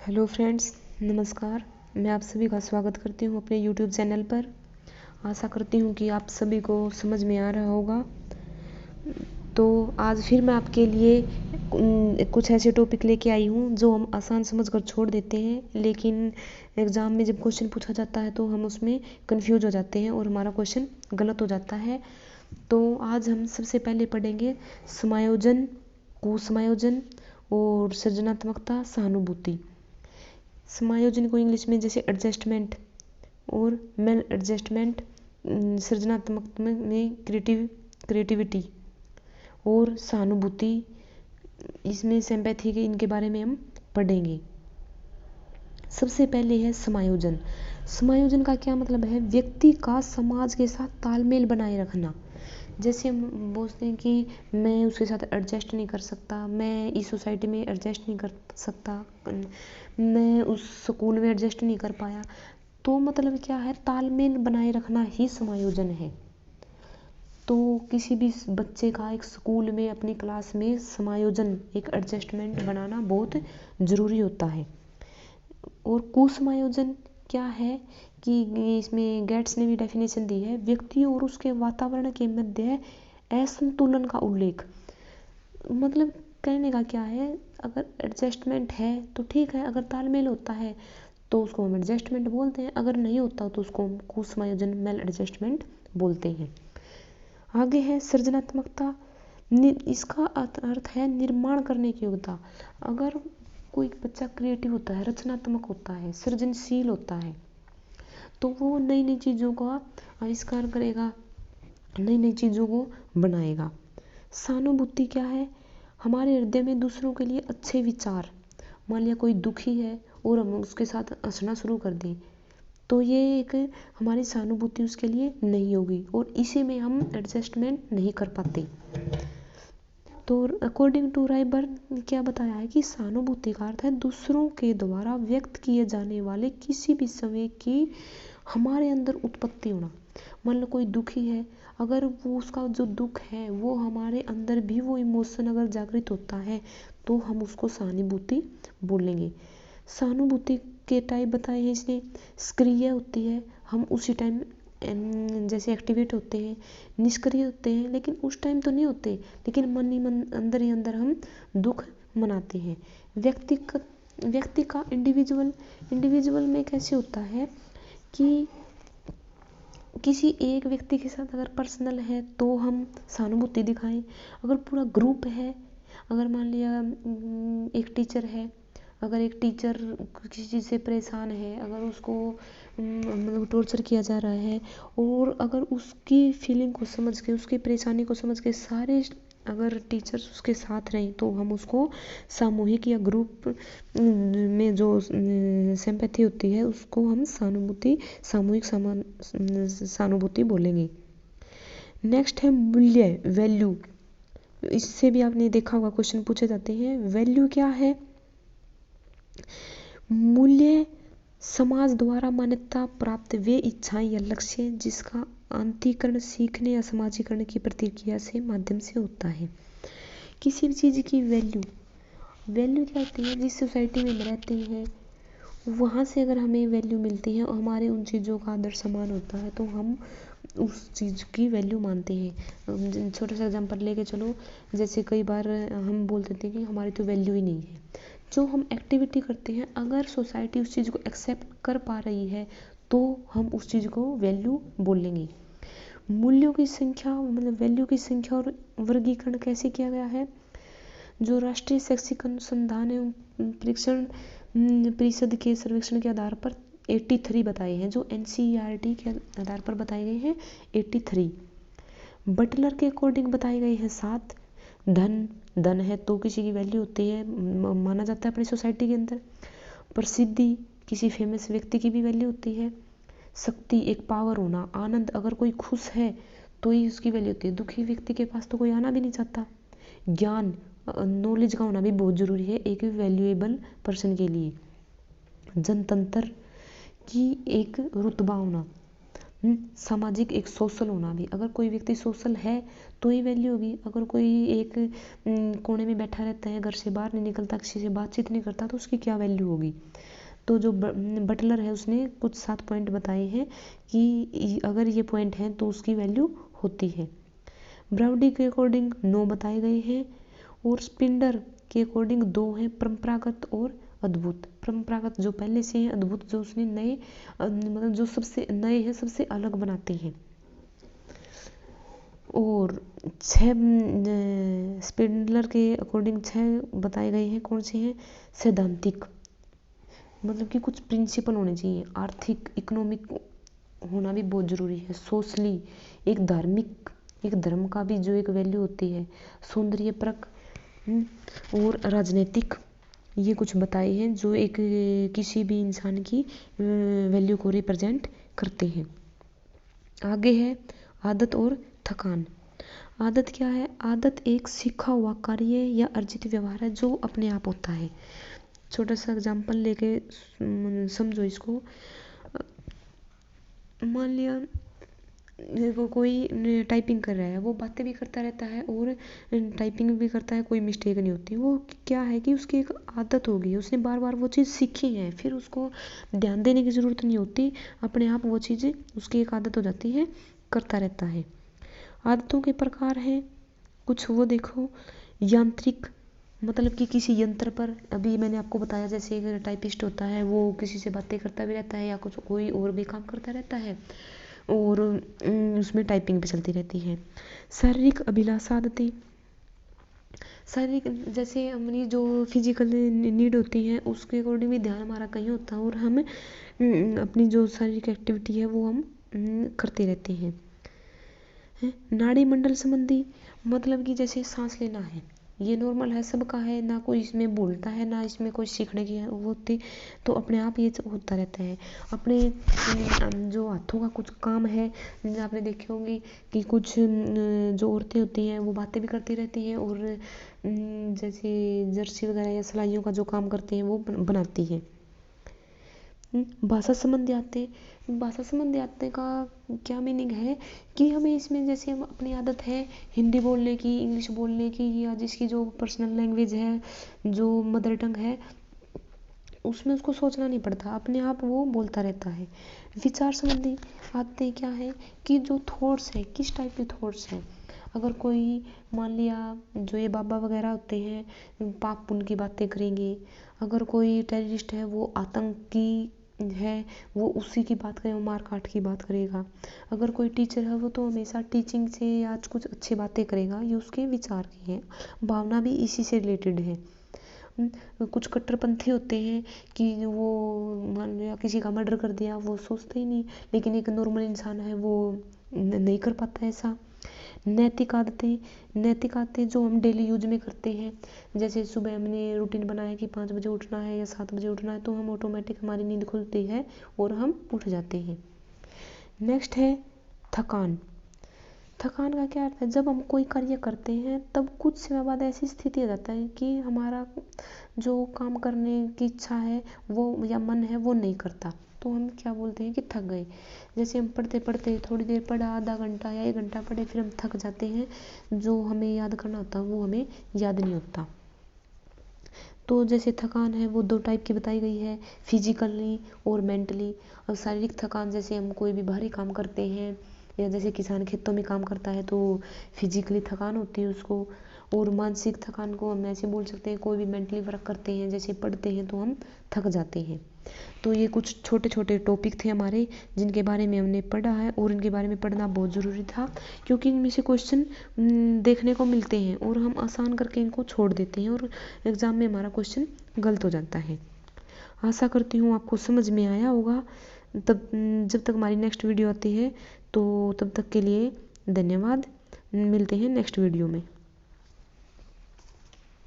Hello friends, नमस्कार। मैं आप सभी का स्वागत करती हूँ अपने यूट्यूब चैनल पर। आशा करती हूँ कि आप सभी को समझ में आ रहा होगा। तो आज फिर मैं आपके लिए कुछ ऐसे टॉपिक लेके आई हूँ जो हम आसान समझकर छोड़ देते हैं, लेकिन एग्ज़ाम में जब क्वेश्चन पूछा जाता है तो हम उसमें कंफ्यूज हो जाते हैं और हमारा क्वेश्चन गलत हो जाता है। तो आज हम सबसे पहले पढ़ेंगे समायोजन, कुसमायोजन और सृजनात्मकता, सहानुभूति। समायोजन को इंग्लिश में जैसे एडजस्टमेंट और मेल एडजस्टमेंट, सृजनात्मक में क्रिएटिविटी और सहानुभूति, इसमें सिंपैथी के, इनके बारे में हम पढ़ेंगे। सबसे पहले है समायोजन। समायोजन का क्या मतलब है? व्यक्ति का समाज के साथ तालमेल बनाए रखना। जैसे हम बोलते हैं कि मैं उसके साथ एडजस्ट नहीं कर सकता, मैं इस सोसाइटी में एडजस्ट नहीं कर सकता, मैं उस स्कूल में एडजस्ट नहीं कर पाया। तो मतलब क्या है? तालमेल बनाए रखना ही समायोजन है। तो किसी भी बच्चे का एक स्कूल में, अपनी क्लास में समायोजन, एक एडजस्टमेंट बनाना बहुत ज़रूरी होता है। और कुसमायोजन क्या है कि इसमें गेट्स ने भी डेफिनेशन दी है, व्यक्ति और उसके वातावरण के मध्य असंतुलन का उल्लेख। मतलब कहने का क्या है, अगर एडजस्टमेंट है तो ठीक है, अगर तालमेल होता है तो उसको हम एडजस्टमेंट बोलते हैं, अगर नहीं होता तो उसको हम कुसमायोजन, मेल एडजस्टमेंट बोलते हैं। आगे है सृजनात्मकता। इसका अर्थ है निर्माण करने की योग्यता। अगर कोई बच्चा क्रिएटिव होता है, रचनात्मक होता है, सृजनशील होता है, तो वो नई नई चीज़ों का आविष्कार करेगा, नई नई चीज़ों को बनाएगा। सहानुभूति क्या है? हमारे हृदय में दूसरों के लिए अच्छे विचार। मान लिया कोई दुखी है और हम उसके साथ हंसना शुरू कर दें, तो ये एक हमारी सहानुभूति उसके लिए नहीं होगी और इसी में हम एडजस्टमेंट नहीं कर पाते। तो अकॉर्डिंग टू रायबर्न क्या बताया है कि सहानुभूति का अर्थ है दूसरों के द्वारा व्यक्त किए जाने वाले किसी भी समय की हमारे अंदर उत्पत्ति होना। मान लो कोई दुखी है, अगर वो उसका जो दुख है वो हमारे अंदर भी वो इमोशन अगर जागृत होता है तो हम उसको सहानुभूति बोलेंगे। सहानुभूति के टाइप बताए हैं इसने। सक्रिय होती है, हम उसी टाइम जैसे एक्टिवेट होते हैं, निष्क्रिय होते हैं लेकिन उस टाइम तो नहीं होते, लेकिन मन ही मन, अंदर ही अंदर हम दुख मनाते हैं। व्यक्ति का इंडिविजुअल में कैसे होता है कि किसी एक व्यक्ति के साथ अगर पर्सनल है तो हम सहानुभूति दिखाएं। अगर पूरा ग्रुप है, अगर मान लिया एक टीचर है, अगर एक टीचर किसी चीज़ से परेशान है, अगर उसको मतलब टॉर्चर किया जा रहा है, और अगर उसकी फीलिंग को समझ के, उसकी परेशानी को समझ के सारे अगर टीचर्स उसके साथ रहें तो हम उसको सामूहिक या ग्रुप में जो सिंपैथी होती है उसको हम सामूहिक सहानुभूति बोलेंगे। नेक्स्ट है मूल्य, वैल्यू। इससे भी आपने देखा होगा, क्वेश्चन पूछे जाते हैं। वैल्यू क्या है? मूल्य समाज द्वारा मान्यता प्राप्त वे इच्छाएं या लक्ष्य जिसका अंतीकरण सीखने या समाजीकरण की प्रक्रिया से माध्यम से होता है। किसी भी चीज़ की वैल्यू क्या होती है? जिस सोसाइटी में हम रहते हैं वहाँ से अगर हमें वैल्यू मिलती है और हमारे उन चीज़ों का आदर सम्मान होता है तो हम उस चीज़ की वैल्यू मानते हैं। छोटा सा एग्जांपल लेके चलो, जैसे कई बार हम बोल देते हैं कि हमारी तो वैल्यू ही नहीं है। जो हम एक्टिविटी करते हैं, अगर सोसाइटी उस चीज़ को एक्सेप्ट कर पा रही है तो हम उस चीज़ को वैल्यू बोलेंगे। मूल्यों की संख्या, मतलब वैल्यू की संख्या और वर्गीकरण कैसे किया गया है? जो राष्ट्रीय शैक्षिक अनुसंधान एवं परीक्षण परिषद के सर्वेक्षण के आधार पर 83 बताए हैं, जो NCERT के आधार पर बताए गए हैं 83। बटलर के अकॉर्डिंग बताए गए हैं 7। धन है तो किसी की वैल्यू होती है, माना जाता है अपनी सोसाइटी के अंदर। प्रसिद्धि, किसी फेमस व्यक्ति की भी वैल्यू होती है। शक्ति, एक पावर होना। आनंद, अगर कोई खुश है तो ही उसकी वैल्यू होती है, दुखी व्यक्ति के पास तो कोई आना भी नहीं चाहता। ज्ञान, नॉलेज का होना भी बहुत ज़रूरी है एक वैल्यूएबल पर्सन के लिए। जनतंत्र की एक रुतबा होना। सामाजिक एक सोशल होना भी, अगर कोई व्यक्ति सोशल है तो ही वैल्यू होगी। अगर कोई एक कोने में बैठा रहता है, घर से बाहर नहीं निकलता, किसी से बातचीत नहीं करता, तो उसकी क्या वैल्यू होगी। तो जो बटलर है उसने कुछ 7 पॉइंट बताए हैं कि अगर ये पॉइंट हैं तो उसकी वैल्यू होती है। ब्राउडी के अकॉर्डिंग 9 बताए गए हैं और स्पिंडर के अकॉर्डिंग 2 हैं, परंपरागत और अद्भुत। परंपरागत जो पहले से हैं, अद्भुत जो उसने नए मतलब जो सबसे नए हैं, सबसे अलग बनाते हैं। और 6 स्पिंडलर के अकॉर्डिंग 6 बताए गए हैं। कौन से हैं? सैद्धांतिक, मतलब कि कुछ प्रिंसिपल होने चाहिए। आर्थिक, इकोनॉमिक होना भी बहुत ज़रूरी है। सोशली, एक धार्मिक, एक धर्म का भी जो एक वैल्यू होती है। सौंदर्य परक और राजनीतिक, ये कुछ बताए हैं जो एक किसी भी इंसान की वैल्यू को रिप्रेजेंट करते हैं। आगे है आदत और थकान। आदत क्या है? आदत एक सीखा हुआ कार्य या अर्जित व्यवहार है जो अपने आप होता है। छोटा सा एग्जांपल लेके समझो इसको। मान लिया कोई टाइपिंग कर रहा है, वो बातें भी करता रहता है और टाइपिंग भी करता है, कोई मिस्टेक नहीं होती। वो क्या है कि उसकी एक आदत हो गई है, उसने बार बार वो चीज़ सीखी है, फिर उसको ध्यान देने की ज़रूरत नहीं होती, अपने आप वो चीज़ें उसकी एक आदत हो जाती है, करता रहता है। आदतों के प्रकार हैं कुछ, वो देखो। यांत्रिक, मतलब कि किसी यंत्र पर, अभी मैंने आपको बताया जैसे एक टाइपिस्ट होता है, वो किसी से बातें करता भी रहता है या कुछ कोई और भी काम करता रहता है और उसमें टाइपिंग भी चलती रहती है। शारीरिक अभिलाषा आदतें, शारीरिक जैसे हमारी जो फिजिकल नीड होती है उसके अकॉर्डिंग भी ध्यान हमारा कहीं होता है और हम अपनी जो शारीरिक एक्टिविटी है वो हम करते रहते हैं। नाड़ी मंडल संबंधी, मतलब कि जैसे सांस लेना है, ये नॉर्मल है, सबका है, ना कोई इसमें बोलता है, ना इसमें कोई सीखने की है वो होती, तो अपने आप ये होता रहता है। अपने जो हाथों का कुछ काम है, आपने देखे होंगे कि कुछ जो औरतें होती हैं वो बातें भी करती रहती हैं और जैसे जर्सी वगैरह या सिलाइयों का जो काम करती हैं वो बनाती हैं। भाषा संबंधी आते, भाषा संबंधी आते का क्या मीनिंग है कि हमें इसमें जैसे हम अपनी आदत है हिंदी बोलने की, इंग्लिश बोलने की, या जिसकी जो पर्सनल लैंग्वेज है, जो मदर टंग है, उसमें उसको सोचना नहीं पड़ता, अपने आप वो बोलता रहता है। विचार संबंधी आते क्या है कि जो थॉट्स है, किस टाइप के थॉट्स हैं। अगर कोई मान लिया जो ये बाबा वगैरह होते हैं पाप पुण्य की बातें करेंगे, अगर कोई टेररिस्ट है वो आतंकी है वो उसी की बात करेगा, मार काट की बात करेगा। अगर कोई टीचर है वो तो हमेशा टीचिंग से या कुछ अच्छी बातें करेगा, ये उसके विचार की है। भावना भी इसी से रिलेटेड है। कुछ कट्टरपंथी होते हैं कि वो मान लिया किसी का मर्डर कर दिया, वो सोचते ही नहीं, लेकिन एक नॉर्मल इंसान है वो नहीं कर पाता ऐसा। नैतिक आदतें, नैतिक आदतें जो हम डेली यूज में करते हैं, जैसे सुबह हमने रूटीन बनाया कि 5 बजे उठना है या 7 बजे उठना है, तो हम ऑटोमेटिक हमारी नींद खुलती है और हम उठ जाते हैं। नेक्स्ट है थकान। थकान का क्या अर्थ है? जब हम कोई कार्य करते हैं तब कुछ समय बाद ऐसी स्थिति आ जाता है कि हमारा जो काम करने की इच्छा है वो या मन है वो नहीं करता, तो हम क्या बोलते हैं कि थक गए। जैसे हम पढ़ते पढ़ते थोड़ी देर पढ़ा, आधा घंटा या 1 घंटा पढ़े, फिर हम थक जाते हैं, जो हमें याद करना होता है वो हमें याद नहीं होता। तो जैसे थकान है वो 2 टाइप की बताई गई है, फिजिकली और मेंटली। और शारीरिक थकान जैसे हम कोई भी भारी काम करते हैं या जैसे किसान खेतों में काम करता है तो फिजिकली थकान होती है उसको। और मानसिक थकान को हम ऐसे बोल सकते हैं, कोई भी मेंटली वर्क करते हैं जैसे पढ़ते हैं तो हम थक जाते हैं। तो ये कुछ छोटे छोटे टॉपिक थे हमारे जिनके बारे में हमने पढ़ा है और इनके बारे में पढ़ना बहुत ज़रूरी था, क्योंकि इनमें से क्वेश्चन देखने को मिलते हैं और हम आसान करके इनको छोड़ देते हैं और एग्ज़ाम में हमारा क्वेश्चन गलत हो जाता है। आशा करती हूँ आपको समझ में आया होगा। तब जब तक हमारी नेक्स्ट वीडियो आती है तो तब तक के लिए धन्यवाद। मिलते हैं नेक्स्ट वीडियो में।